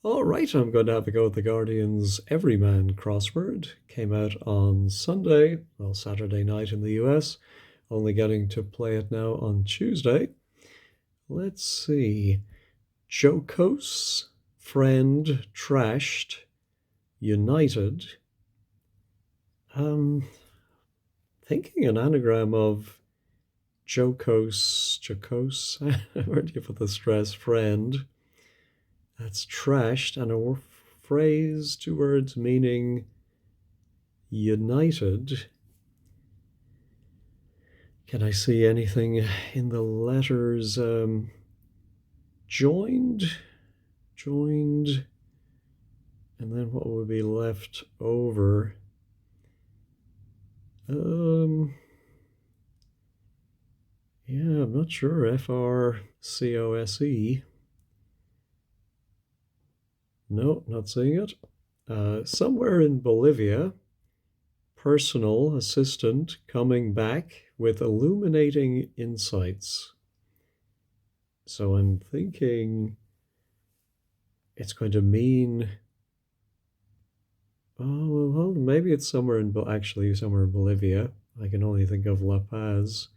All right, I'm going to have a go at the Guardian's Everyman Crossword. Came out on Sunday, well, Saturday night in the US. Only getting to play it now on Tuesday. Let's see. Jocose, friend, trashed, united. Thinking an anagram of jocose, where do you put the stress? Friend. That's trashed, and a phrase, two words meaning united. Can I see anything in the letters? Joined, joined, and then what would be left over? Yeah, I'm not sure. FRCOSE. No, not seeing it. Somewhere in Bolivia, personal assistant coming back with illuminating insights. So I'm thinking it's going to mean, oh, well, maybe it's somewhere actually somewhere in Bolivia. I can only think of La Paz.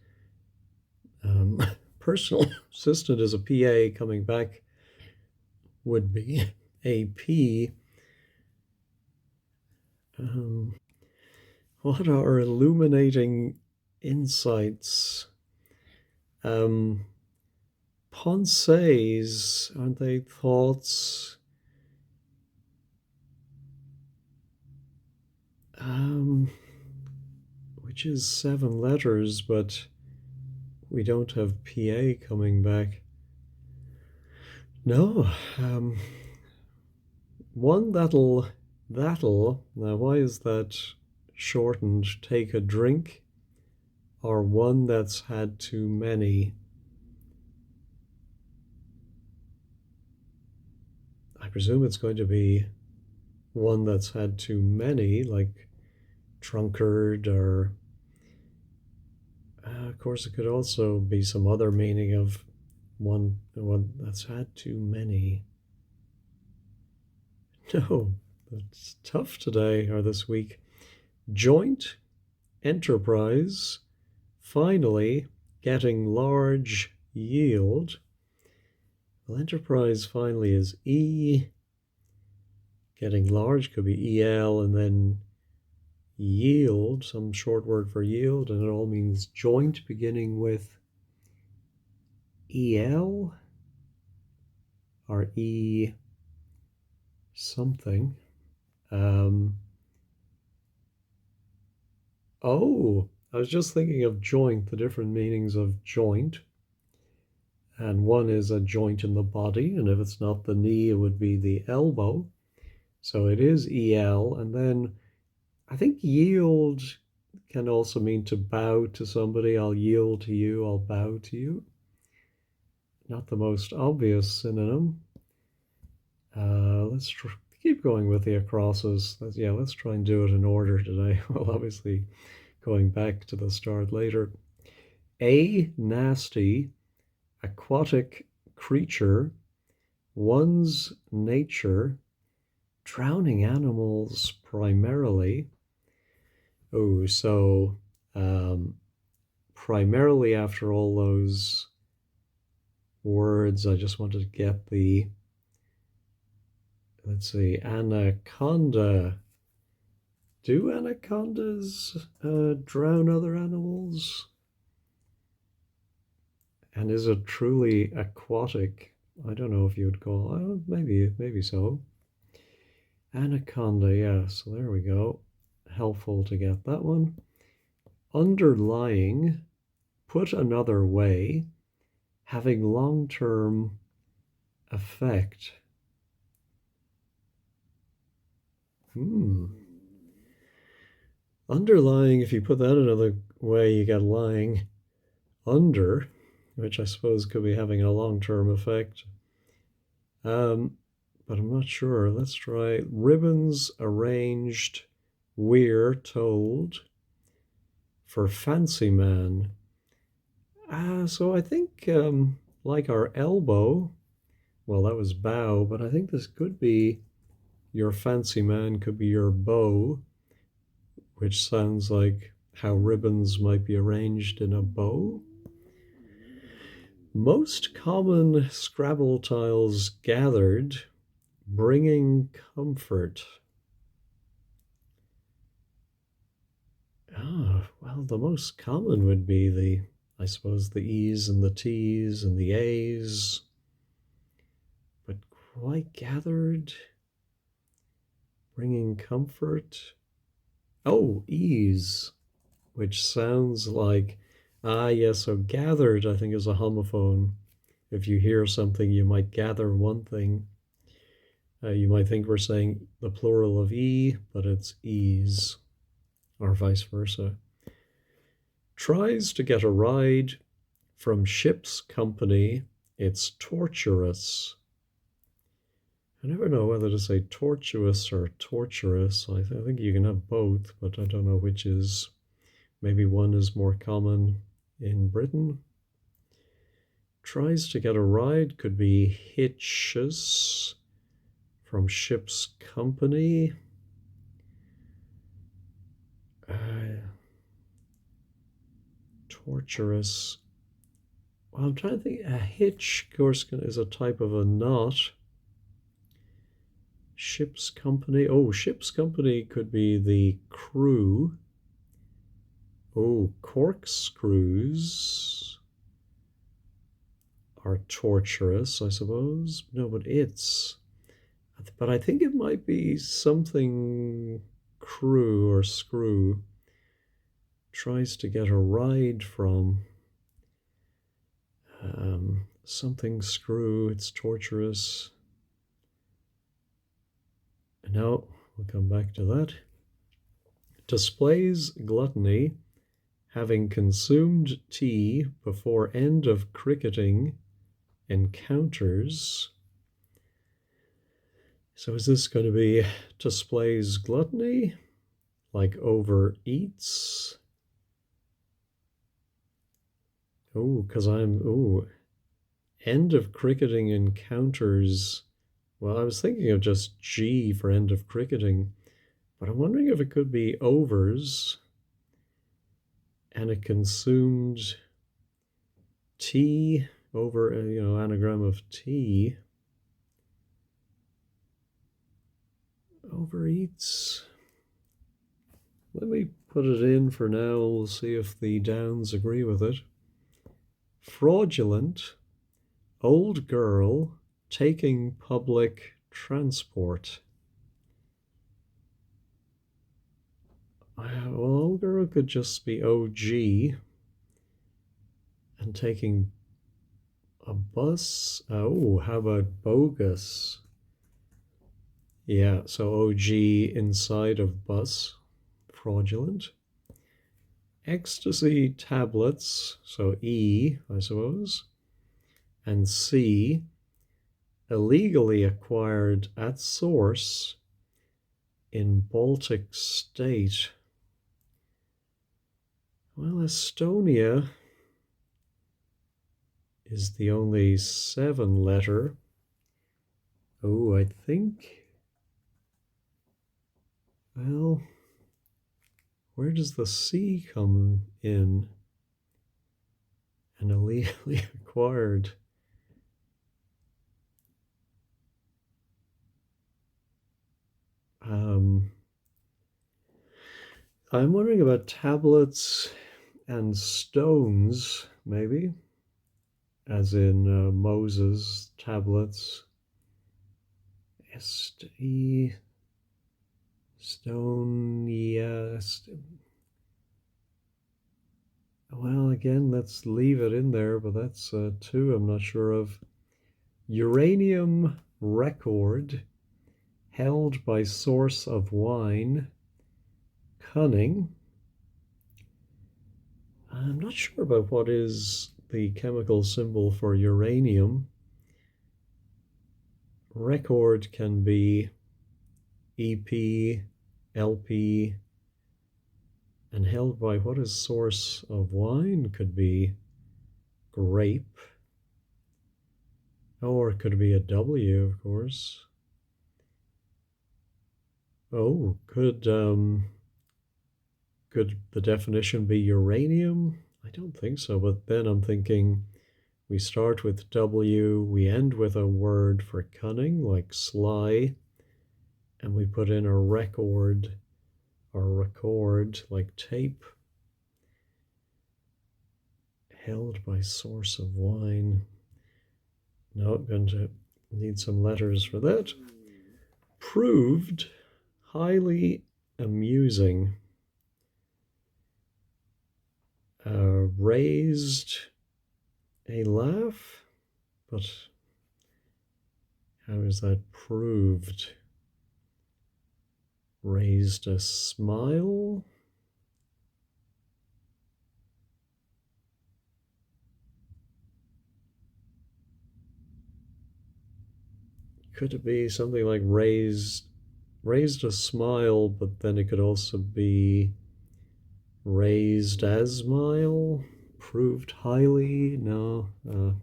Personal assistant is a PA coming back would be AP. Um, what are illuminating insights? Um, Pensées, aren't they thoughts? Which is 7 letters, but we don't have PA coming back. No, one that'll. Now, why is that shortened? Take a drink, or one that's had too many? I presume it's going to be one that's had too many, like drunkard, or of course, it could also be some other meaning of one that's had too many. No, that's tough today or this week. Joint enterprise, finally getting large yield. Well, enterprise finally is E. Getting large could be EL, and then yield, some short word for yield, and it all means joint beginning with EL or E something. Oh, I was just thinking of joint, the different meanings of joint. And one is a joint in the body, and if it's not the knee, it would be the elbow. So it is EL. And then I think yield can also mean to bow to somebody. I'll yield to you, I'll bow to you. Not the most obvious synonym. Let's keep going with the acrosses. Let's try and do it in order today. Well, obviously, going back to the start later. A nasty aquatic creature, one's nature, drowning animals primarily. Oh, so primarily after all those words, I just wanted to get the, let's see, anaconda. Do anacondas drown other animals? And is it truly aquatic? I don't know if you'd call maybe so. Anaconda, yeah, so there we go. Helpful to get that one. Underlying, put another way, having long-term effect. Underlying, if you put that another way, you get lying under, which I suppose could be having a long-term effect. But I'm not sure. Let's try ribbons arranged, we're told, for fancy man. So I think like our elbow, Well, that was bow, but I think this could be your fancy man, could be your beau, which sounds like how ribbons might be arranged in a bow. Most common Scrabble tiles gathered, bringing comfort. Well, the most common would be I suppose, the E's and the T's and the A's. But quite gathered, bringing comfort. Oh, E's, which sounds like, yes, so gathered, I think, is a homophone. If you hear something, you might gather one thing. You might think we're saying the plural of E, but it's E's, or vice versa. Tries to get a ride from ship's company. It's torturous. I never know whether to say tortuous or torturous. I think you can have both, but I don't know which is. Maybe one is more common in Britain. Tries to get a ride could be hitches from ship's company. Torturous. Well, I'm trying to think. A hitch, of course, is a type of a knot. Ship's company. Oh, ship's company could be the crew. Oh, corkscrews are torturous, I suppose. No, but I think it might be something crew or screw. Tries to get a ride from something screw. It's torturous. No, we'll come back to that. Displays gluttony, having consumed tea before end of cricketing encounters. So is this going to be displays gluttony, like overeats? Oh, because end of cricketing encounters. Well, I was thinking of just G for end of cricketing, but I'm wondering if it could be overs and it consumed tea, over, anagram of tea. Overeats. Let me put it in for now. We'll see if the Downs agree with it. Fraudulent, old girl taking public transport. Well, old girl could just be OG and taking a bus. Oh, how about bogus? Yeah, so OG inside of bus. Fraudulent. Ecstasy tablets, so E, I suppose. And C, illegally acquired at source in Baltic state. Well, Estonia is the only 7-letter. Oh, I think, well, where does the C come in? And illegally acquired. I'm wondering about tablets and stones, maybe, as in Moses tablets. S-E, stone, yes. Well, again, let's leave it in there, but that's 2 I'm not sure of. Uranium record held by source of wine. Cunning. I'm not sure about what is the chemical symbol for uranium. Record can be EP, LP, and held by what is source of wine? Could be grape. Or it could be a W, of course. Oh, could the definition be uranium? I don't think so, but then I'm thinking we start with W, we end with a word for cunning, like sly, and we put in a record or record, like tape, held by source of wine. No, I'm going to need some letters for that. Proved highly amusing. Raised a laugh, but how is that proved? Raised a smile? Could it be something like raised a smile, but then it could also be raised as smile? Proved highly? No. Going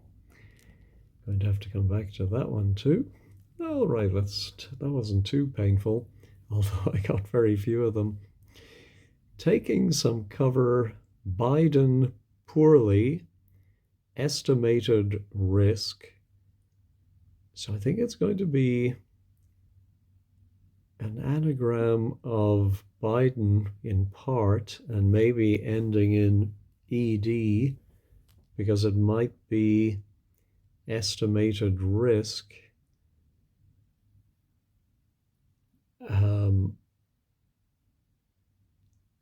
to have to come back to that one too. All right, that wasn't too painful, although I got very few of them. Taking some cover, Biden poorly, estimated risk. So I think it's going to be an anagram of Biden in part and maybe ending in ED because it might be estimated risk.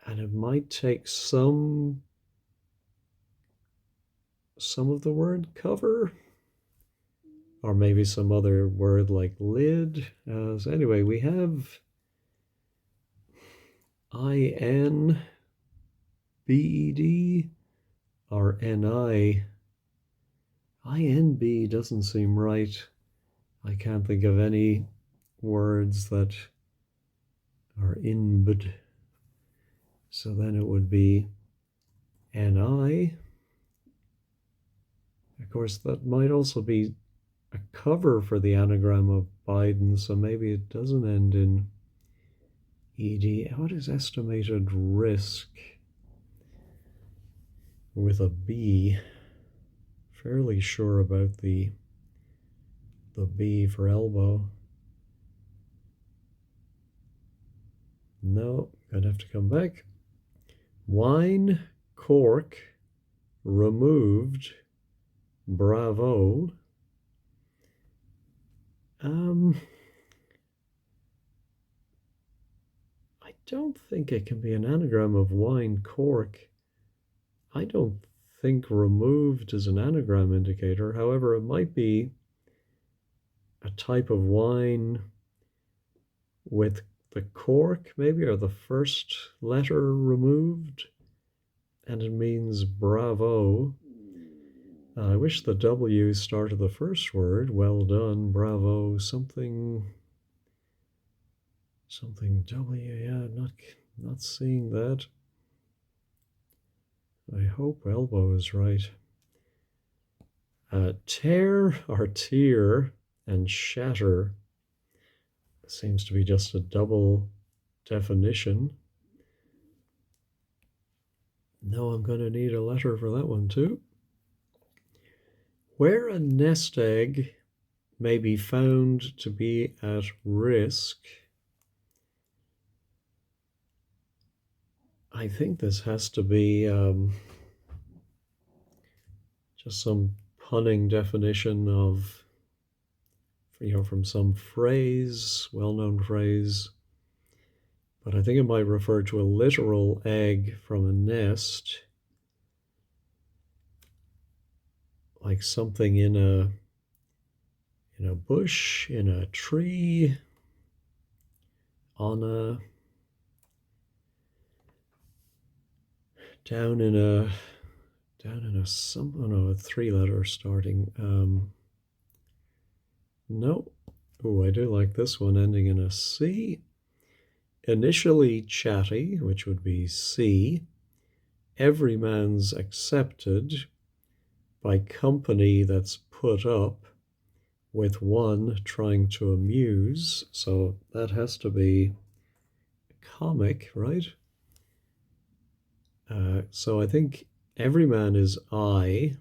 And it might take some of the word cover, or maybe some other word like lid. So anyway, we have INBED or NI. INB doesn't seem right. I can't think of any words that are inbed. So then it would be NI. Of course, that might also be a cover for the anagram of Biden, so maybe it doesn't end in ED. What is estimated risk with a B? Fairly sure about the B for elbow. No, I'd have to come back. Wine cork removed. Bravo. I don't think it can be an anagram of wine cork. I don't think removed is an anagram indicator. However, it might be a type of wine with the cork, maybe, or the first letter removed, and it means bravo. I wish the W started the first word. Well done, bravo, something W. Yeah, not seeing that. I hope elbow is right. Tear or tear and shatter seems to be just a double definition. No, I'm going to need a letter for that one too. Where a nest egg may be found to be at risk. I think this has to be just some punning definition of, from some phrase, well-known phrase. But I think it might refer to a literal egg from a nest, like something in a bush, in a tree, on a down in a some, oh no, a three-letter starting. No. Oh, I do like this one ending in a C. Initially chatty, which would be C. Everyman's accepted by company that's put up. with one trying to amuse. So that has to be comic, right? So I think everyman is I,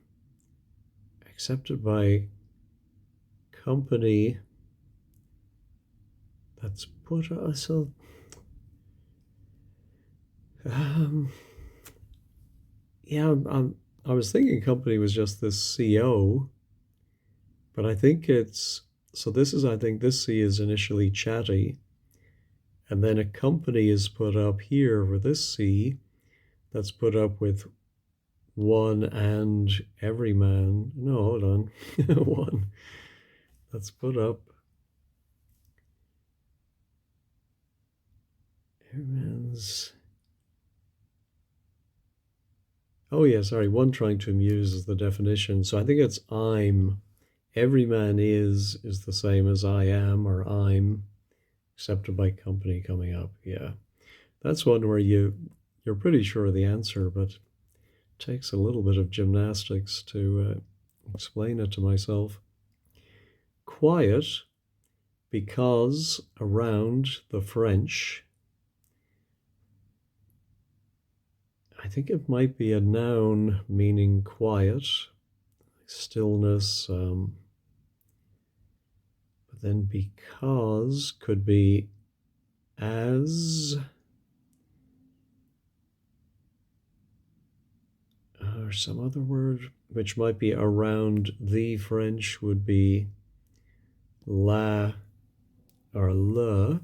accepted by company that's put so um, yeah, I was thinking company was just this CO, but I think it's so this is I think this C is initially chatty, and then a company is put up here for this C that's put up with one and everyman. No, hold on. One that's put up everyman's. Oh yeah, sorry. One trying to amuse is the definition. So I think it's I'm. Every man is the same as I am or I'm, accepted by company coming up. Yeah, that's one where you're pretty sure of the answer, but it takes a little bit of gymnastics to explain it to myself. Quiet because around the French. I think it might be a noun meaning quiet, stillness. But then because could be as, or some other word which might be around the French would be la or le.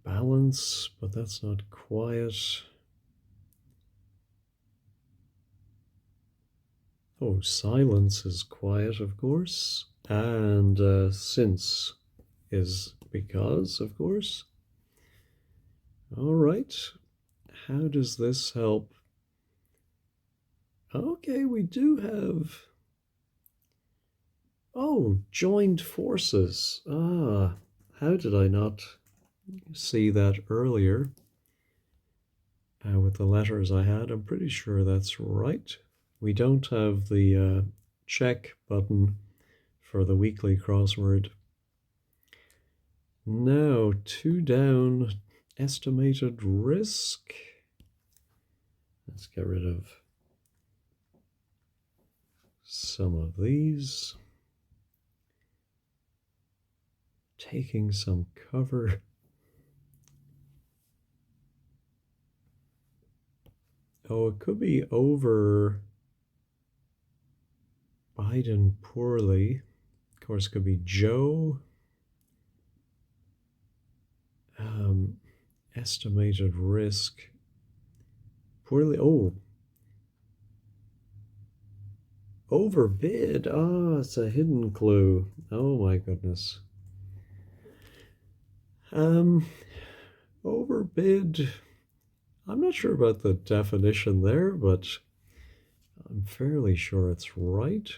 Balance, but that's not quiet. Oh, silence is quiet, of course. And since is because, of course. All right. How does this help? Okay, we do have. Oh, joined forces. Ah, how did I not see that earlier with the letters I had? I'm pretty sure that's right. We don't have the check button for the weekly crossword. Now, two down, estimated risk. Let's get rid of some of these. Taking some cover. Oh, it could be over Biden poorly. Of course, it could be Joe. Estimated risk. Poorly. Oh, overbid. Oh, it's a hidden clue. Oh my goodness. Overbid. I'm not sure about the definition there, but I'm fairly sure it's right.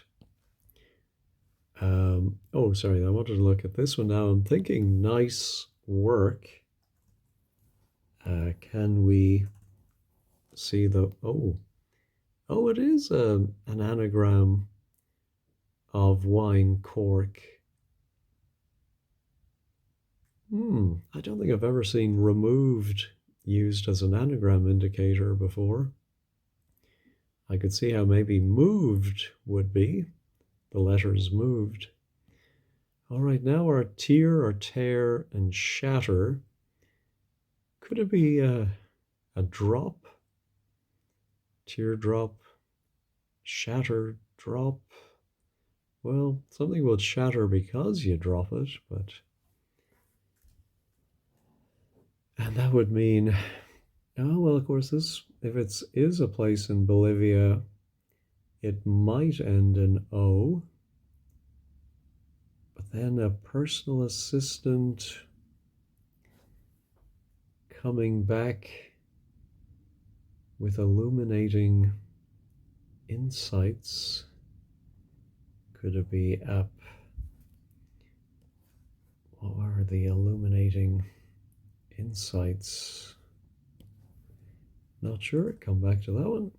Oh, sorry, I wanted to look at this one now. I'm thinking nice work. Can we see the, oh, it is an anagram of wine cork. I don't think I've ever seen removed used as an anagram indicator before. I could see how maybe moved would be, the letters moved. All right, now our tear or tear and shatter. Could it be a drop? Teardrop, shatter, drop. Well, something will shatter because you drop it, but. And that would mean, oh, well, of course, this, if it is a place in Bolivia, it might end in O. But then a personal assistant coming back with illuminating insights. Could it be app? What are the illuminating insights? Not sure. Come back to that one.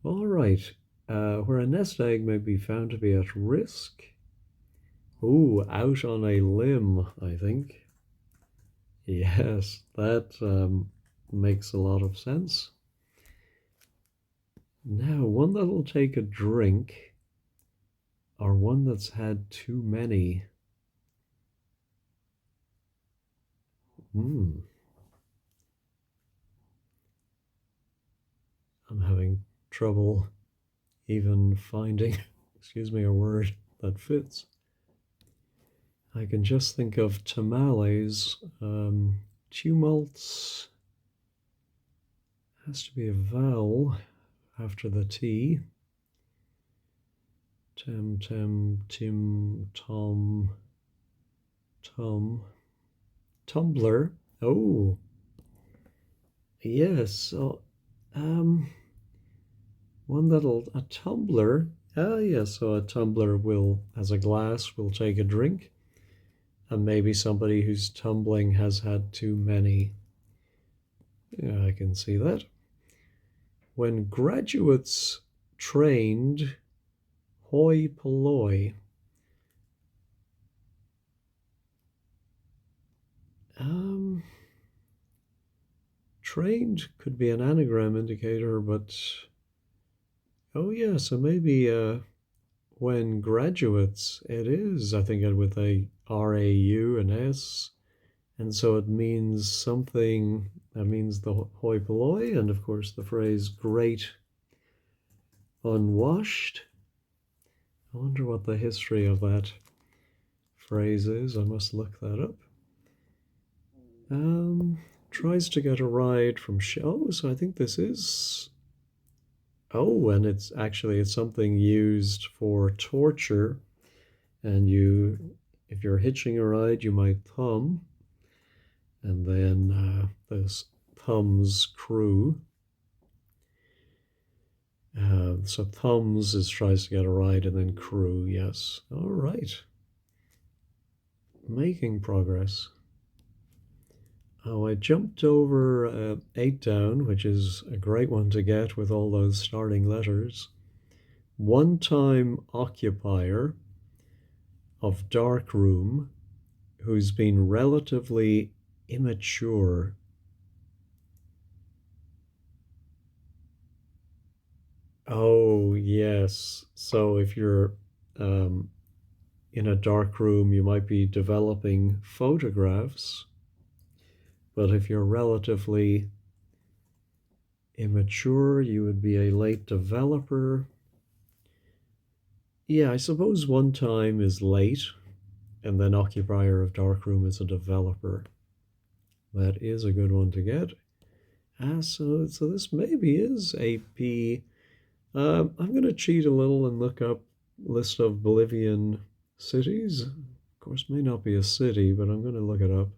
All right. Where a nest egg may be found to be at risk. Ooh, out on a limb, I think. Yes, that makes a lot of sense. Now, one that'll take a drink, or one that's had too many. Hmm, I'm having trouble even finding, excuse me, a word that fits. I can just think of tamales, tumults, has to be a vowel after the T. Tem, tim, tom, tum, tumbler. Oh, yes. So, um, one that'll, a tumbler. Ah, yes. So a tumbler will, as a glass, will take a drink. And maybe somebody who's tumbling has had too many. Yeah, I can see that. When graduates trained, hoi polloi. Um, Trained could be an anagram indicator, but oh yeah, so maybe when graduates, it is, I think, with a RAU and S, and so it means something that means the hoi polloi, and of course the phrase great unwashed. I wonder what the history of that phrase is. I must look that up. Um, Tries to get a ride from oh, so I think this is oh, and it's something used for torture, and if you're hitching a ride, you might thumb, and then this thumbs crew. So thumbs is tries to get a ride, and then crew. Yes. All right. Making progress. Oh, I jumped over 8 down, which is a great one to get with all those starting letters. One-time occupier of dark room who's been relatively immature. Oh, yes. So if you're um, in a dark room, you might be developing photographs, but if you're relatively immature, you would be a late developer. Yeah, I suppose one time is late, and then occupier of darkroom is a developer. That is a good one to get. So this maybe is AP. I'm going to cheat a little and look up list of Bolivian cities. Of course, may not be a city, but I'm going to look it up.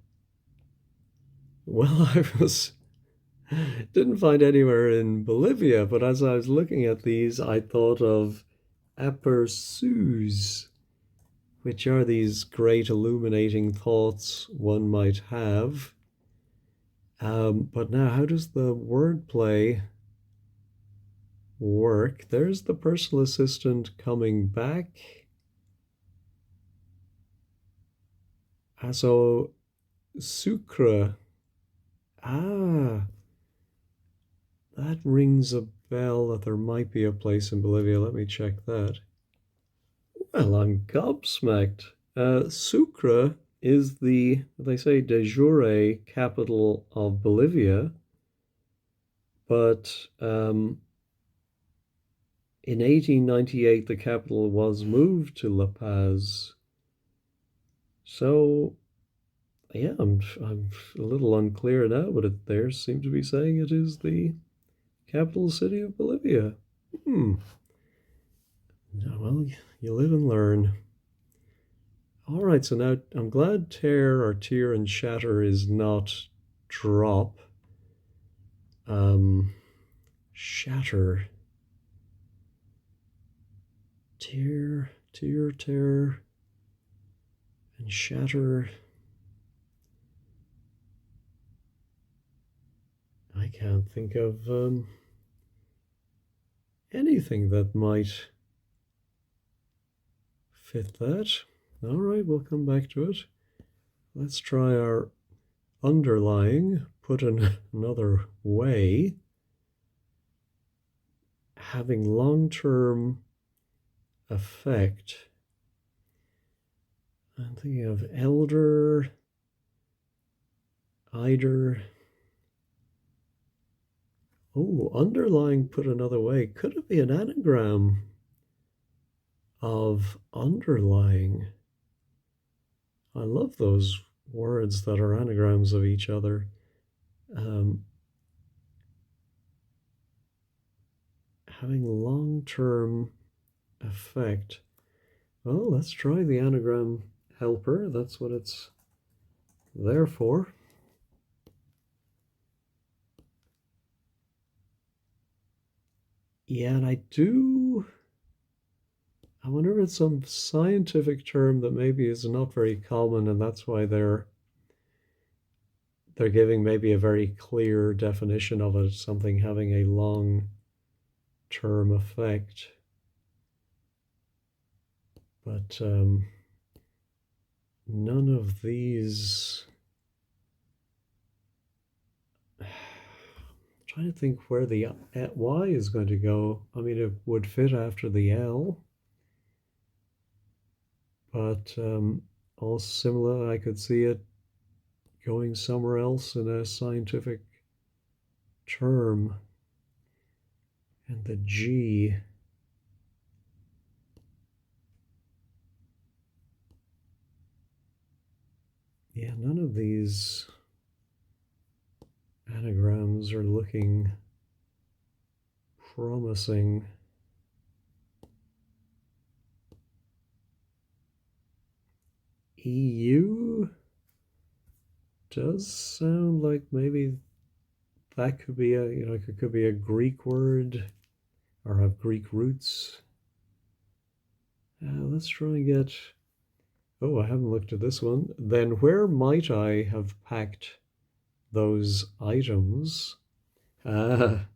Well, I was didn't find anywhere in Bolivia, but as I was looking at these, I thought of aperçus, which are these great illuminating thoughts one might have. But now, how does the wordplay work? There's the personal assistant coming back. So, sucre. Ah, that rings a bell that there might be a place in Bolivia. Let me check that. Well, I'm gobsmacked. Sucre is they say, de jure capital of Bolivia, but in 1898 the capital was moved to La Paz. So, yeah, I'm a little unclear now, but there seem to be saying it is the capital city of Bolivia. Hmm. Well, you live and learn. All right, so now I'm glad tear or tear and shatter is not drop. Shatter. Tear, and shatter. I can't think of anything that might fit that. All right, we'll come back to it. Let's try our underlying, put in another way. Having long-term effect. I'm thinking of elder, eider. Oh, underlying put another way. Could it be an anagram of underlying? I love those words that are anagrams of each other. Having long-term effect. Well, let's try the anagram helper. That's what it's there for. Yeah, and I wonder if it's some scientific term that maybe is not very common, and that's why they're giving maybe a very clear definition of it, something having a long-term effect. But none of these. I'm trying to think where the Y is going to go. I mean, it would fit after the L, but all similar, I could see it going somewhere else in a scientific term. And the G. Yeah, none of these anagrams are looking promising. EU does sound like maybe that could be it could be a Greek word or have Greek roots. Let's try and get. Oh, I haven't looked at this one. Then where might I have packed those items? In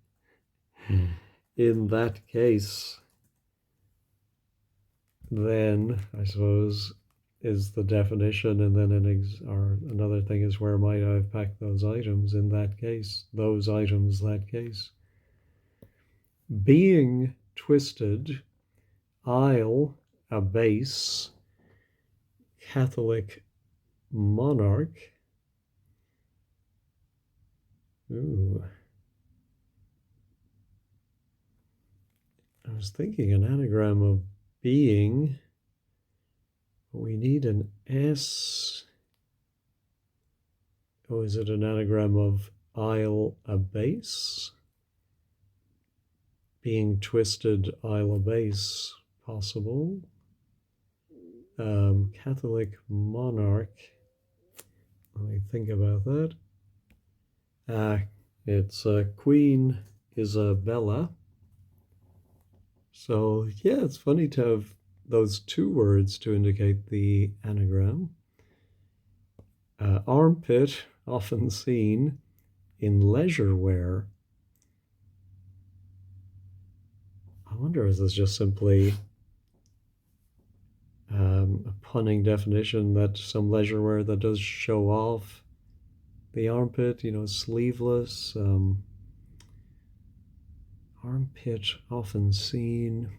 that case, then I suppose is the definition, and then or another thing is where might I have packed those items in that case? Those items, that case. Being twisted, I'll abase, Catholic monarch. Ooh. I was thinking an anagram of being. We need an S. Oh, is it an anagram of I'll abase? Being twisted, I'll abase, possible. Catholic monarch. Let me think about that. It's Queen Isabella. So yeah, it's funny to have those two words to indicate the anagram. Armpit, often seen in leisure wear. I wonder if this is just simply a punning definition that some leisure wear that does show off the armpit, sleeveless. Armpit often seen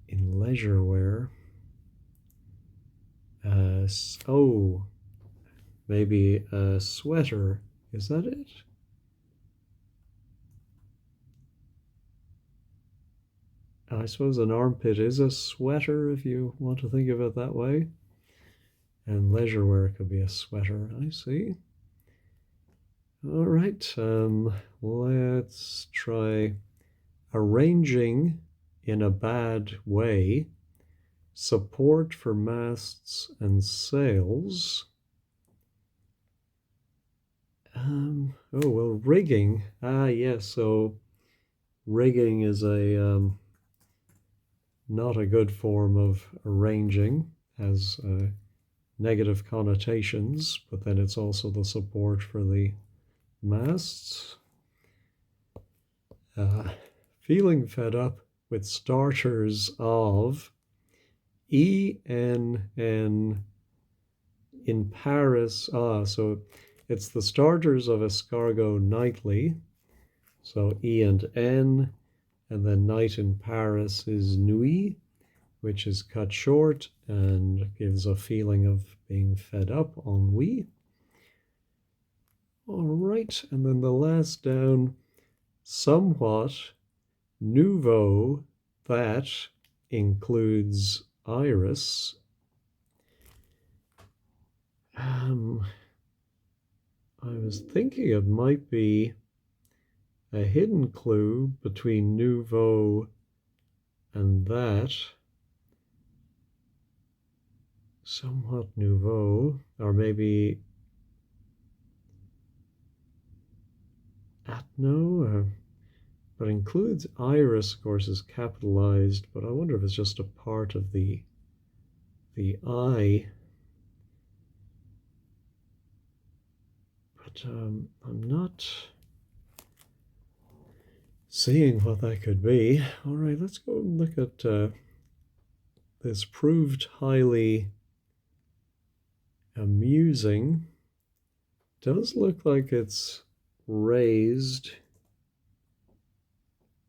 in leisure wear. Maybe a sweater. Is that it? I suppose an armpit is a sweater if you want to think of it that way. And leisure wear could be a sweater. I see. All right. Let's try arranging in a bad way. Support for masts and sails. Rigging. Yes. So rigging is a not a good form of arranging, has negative connotations, but then it's also the support for the masts. Uh, feeling fed up with starters of ENN in Paris. So it's the starters of escargot nightly. So E and N, and then night in Paris is nuit, which is cut short and gives a feeling of being fed up, ennui. All right, and then the last down, somewhat nouveau, that includes iris. I was thinking it might be a hidden clue between nouveau and that. Somewhat nouveau, or maybe atno, but includes iris, of course, is capitalized, but I wonder if it's just a part of the eye. But I'm not seeing what that could be. All right, let's go and look at this proved highly amusing. Does look like it's raised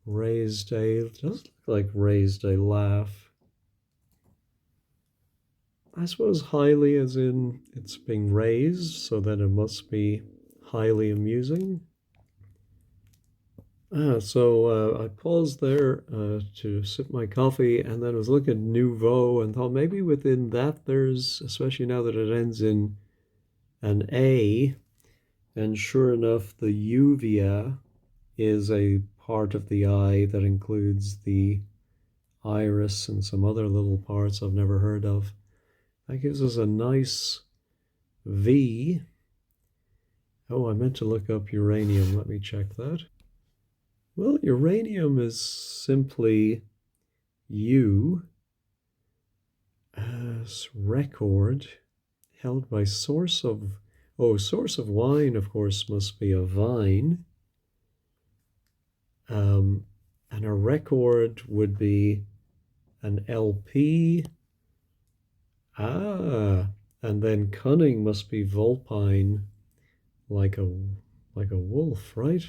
does look like raised a laugh. I suppose highly as in it's being raised, so then it must be highly amusing. So I paused there to sip my coffee, and then I was looking at nouveau and thought maybe within that there's, especially now that it ends in an A, and sure enough, the uvea is a part of the eye that includes the iris and some other little parts I've never heard of. That gives us a nice V. Oh, I meant to look up uranium. Let me check that. Well, uranium is simply U as record held by source of, source of wine, of course, must be a vine. And a record would be an LP. And then cunning must be vulpine, like a wolf, right?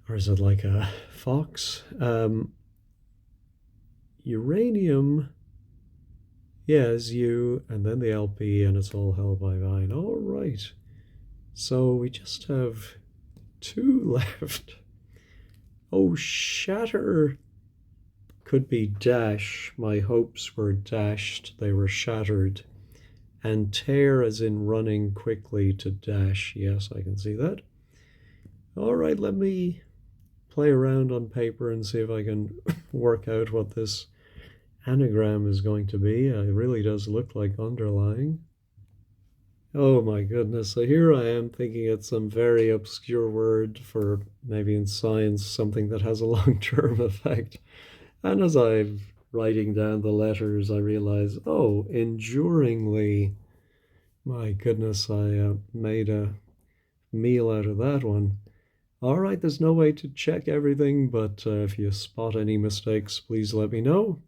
Or is it like a fox? Uranium, yeah, is U, and then the LP, and it's all held by vine. All right. So we just have 2 left. Oh, shatter could be dash. My hopes were dashed. They were shattered. And tear as in running quickly to dash. Yes, I can see that. All right, let me play around on paper and see if I can work out what this anagram is going to be. It really does look like underlying. Oh my goodness. So here I am thinking it's some very obscure word for maybe in science, something that has a long-term effect. And as I'm writing down the letters, I realize, oh, enduringly. My goodness, I made a meal out of that one. All right, there's no way to check everything, but if you spot any mistakes, please let me know.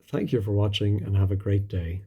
Thank you for watching and have a great day.